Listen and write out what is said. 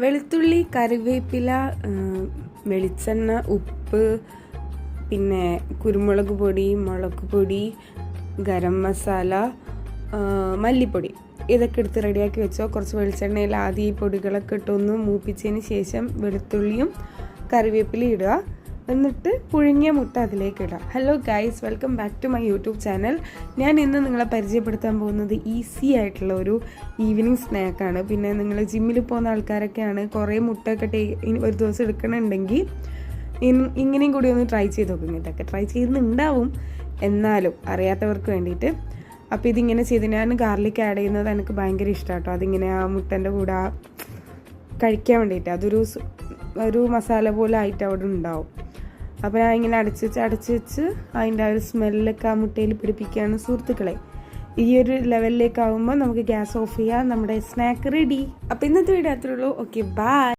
വെളുത്തുള്ളി, കറിവേപ്പില, വെളിച്ചെണ്ണ, ഉപ്പ്, പിന്നെ കുരുമുളക് പൊടി, മുളക് പൊടി, ഗരം മസാല, മല്ലിപ്പൊടി ഇതൊക്കെ എടുത്ത് റെഡിയാക്കി വെച്ചോ. കുറച്ച് വെളിച്ചെണ്ണയിൽ ആദ്യം ഈ പൊടികളൊക്കെ ഇട്ടൊന്ന് മൂപ്പിച്ചതിന് ശേഷം വെളുത്തുള്ളിയും കറിവേപ്പിലയും ഇടുക. എന്നിട്ട് പുഴുങ്ങിയ മുട്ട അതിലേക്ക് ഇടാം. Hello guys, welcome back to my YouTube channel. ഞാൻ ഇന്ന് നിങ്ങളെ പരിചയപ്പെടുത്താൻ പോകുന്നത് ഈസി ആയിട്ടുള്ള ഒരു ഈവനിങ് സ്നാക്കാണ്. പിന്നെ നിങ്ങൾ ജിമ്മിൽ പോകുന്ന ആൾക്കാരൊക്കെയാണ്, കുറേ മുട്ടയൊക്കെ ഒരു ദിവസം എടുക്കണമെന്നുണ്ടെങ്കിൽ ഇങ്ങനെയും കൂടി ഒന്ന് ട്രൈ ചെയ്ത് നോക്കും. ഇതൊക്കെ ട്രൈ ചെയ്യുന്നുണ്ടാവും, എന്നാലും അറിയാത്തവർക്ക് വേണ്ടിയിട്ട്. അപ്പോൾ ഇതിങ്ങനെ ചെയ്ത് ഞാൻ ഗാർലിക് ആഡ് ചെയ്യുന്നത് എനിക്ക് ഭയങ്കര ഇഷ്ടമാണ് കേട്ടോ. അതിങ്ങനെ ആ മുട്ടൻ്റെ കൂടെ കഴിക്കാൻ വേണ്ടിയിട്ട് അതൊരു മസാല പോലെ ആയിട്ട് അവിടെ ഉണ്ടാവും. അപ്പോൾ ഞാൻ ഇങ്ങനെ അടച്ച് വെച്ച് അതിൻ്റെ ആ ഒരു സ്മെല്ലൊക്കെ ആ മുട്ടയിൽ പിടിപ്പിക്കുകയാണ് സുഹൃത്തുക്കളെ. ഈ ഒരു ലെവലിലേക്ക് ആകുമ്പോൾ നമുക്ക് ഗ്യാസ് ഓഫ് ചെയ്യാം. നമ്മുടെ സ്നാക്ക് റെഡി. അപ്പോൾ ഇന്നത്തെ വീഡിയോ അത്രേ ഉള്ളൂ. Okay, by.